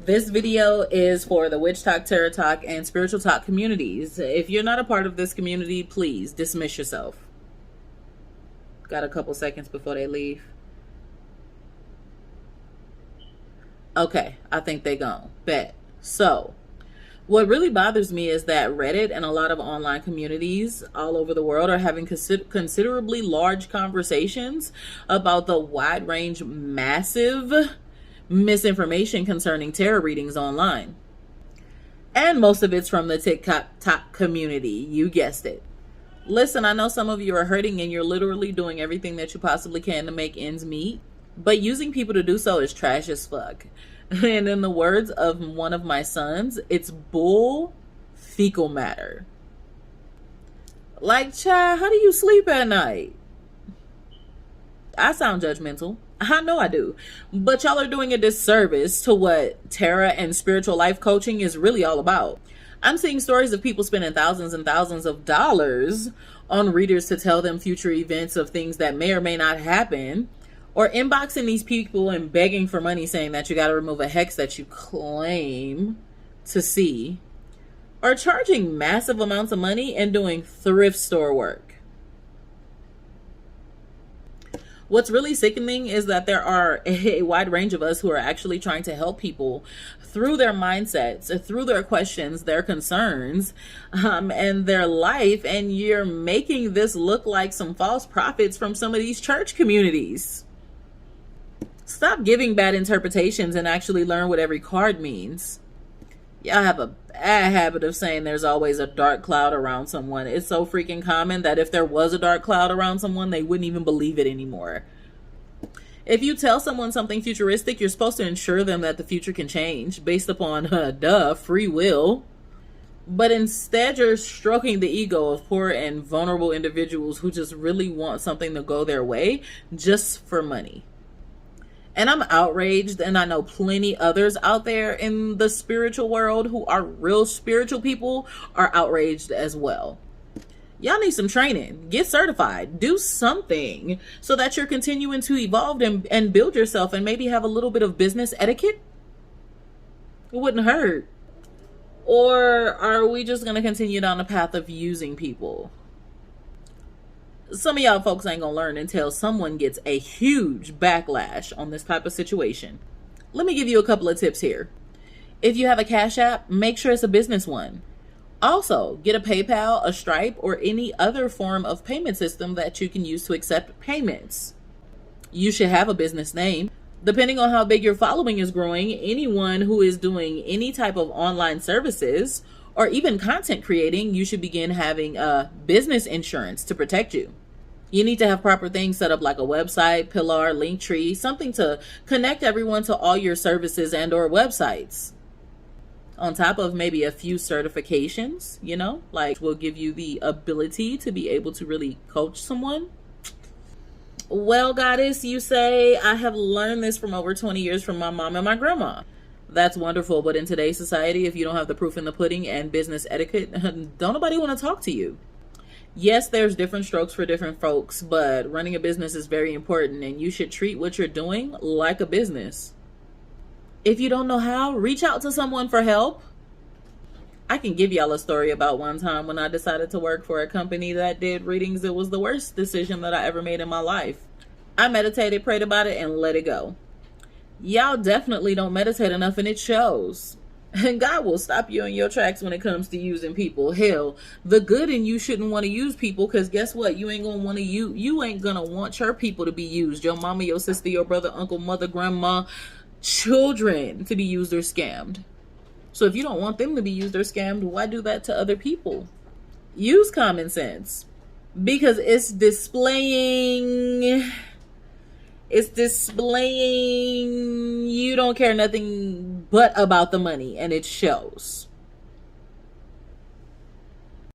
This video is for the Witch Talk, Tarot Talk, and Spiritual Talk communities. If you're not a part of this community, please dismiss yourself. Got a couple seconds before they leave. Okay, I think they gone. Bet. So, what really bothers me is that Reddit and a lot of online communities all over the world are having considerably large conversations about the wide range, massive misinformation concerning tarot readings online. And most of it's from the TikTok community. You guessed it. Listen, I know some of you are hurting and you're literally doing everything that you possibly can to make ends meet, but using people to do so is trash as fuck. And in the words of one of my sons, it's bull fecal matter. Like, child, how do you sleep at night? I sound judgmental. I know I do. But y'all are doing a disservice to what tarot and spiritual life coaching is really all about. I'm seeing stories of people spending thousands and thousands of dollars on readers to tell them future events of things that may or may not happen, or inboxing these people and begging for money saying that you got to remove a hex that you claim to see, or charging massive amounts of money and doing thrift store work. What's really sickening is that there are a wide range of us who are actually trying to help people through their mindsets, through their questions, their concerns, and their life. And you're making this look like some false prophets from some of these church communities. Stop giving bad interpretations and actually learn what every card means. Y'all have a bad habit of saying there's always a dark cloud around someone. It's so freaking common that if there was a dark cloud around someone, they wouldn't even believe it anymore. If you tell someone something futuristic, you're supposed to ensure them that the future can change based upon, free will. But instead, you're stroking the ego of poor and vulnerable individuals who just really want something to go their way just for money. And I'm outraged, and I know plenty others out there in the spiritual world who are real spiritual people are outraged as well. Y'all need some training. Get certified. Do something so that you're continuing to evolve and build yourself and maybe have a little bit of business etiquette. It wouldn't hurt. Or are we just going to continue down the path of using people? Some of y'all folks ain't gonna learn until someone gets a huge backlash on this type of situation. Let me give you a couple of tips here. If you have a Cash App, make sure it's a business one. Also, get a PayPal, a Stripe, or any other form of payment system that you can use to accept payments. You should have a business name. Depending on how big your following is growing, anyone who is doing any type of online services or even content creating, you should begin having a business insurance to protect you. You need to have proper things set up like a website, pillar, link tree, something to connect everyone to all your services and or websites. On top of maybe a few certifications, like will give you the ability to be able to really coach someone. Well, goddess, you say, I have learned this from over 20 years from my mom and my grandma. That's wonderful, but in today's society, if you don't have the proof in the pudding and business etiquette, don't nobody want to talk to you. Yes, there's different strokes for different folks, but running a business is very important and you should treat what you're doing like a business. If you don't know how, reach out to someone for help. I can give y'all a story about one time when I decided to work for a company that did readings. It was the worst decision that I ever made in my life. I meditated, prayed about it, and let it go. Y'all definitely don't meditate enough, and it shows. And God will stop you in your tracks when it comes to using people. Hell, the good in you shouldn't want to use people, because guess what? You ain't gonna want to you ain't gonna want your people to be used. Your mama, your sister, your brother, uncle, mother, grandma, children to be used or scammed. So if you don't want them to be used or scammed, why do that to other people? Use common sense, because it's displaying you don't care nothing but about the money, and it shows.